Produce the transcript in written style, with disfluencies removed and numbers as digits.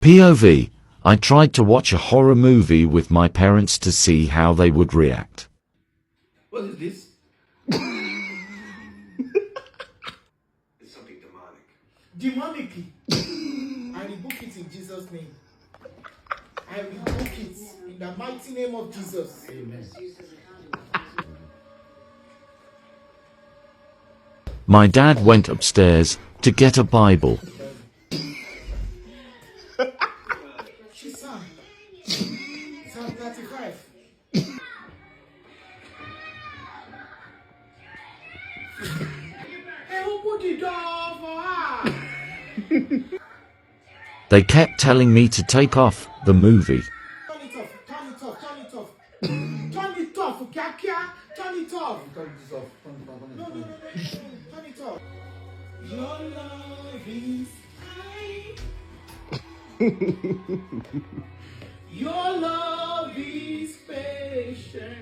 POV. I tried to watch a horror movie with my parents to see how they would react. What is this? It's something demonic. Demonically. I rebuke it in Jesus' name. I rebuke it in the mighty name of Jesus. Amen. My dad went upstairs to get a Bible. Psalm 35. Hey, who put the door for her? They kept telling me to take off the movie. Turn it off, turn it off, turn it off. Turn it off, Kakia. Turn it off. Turn this off. No, turn it off. Your love is kind. Your love is patient.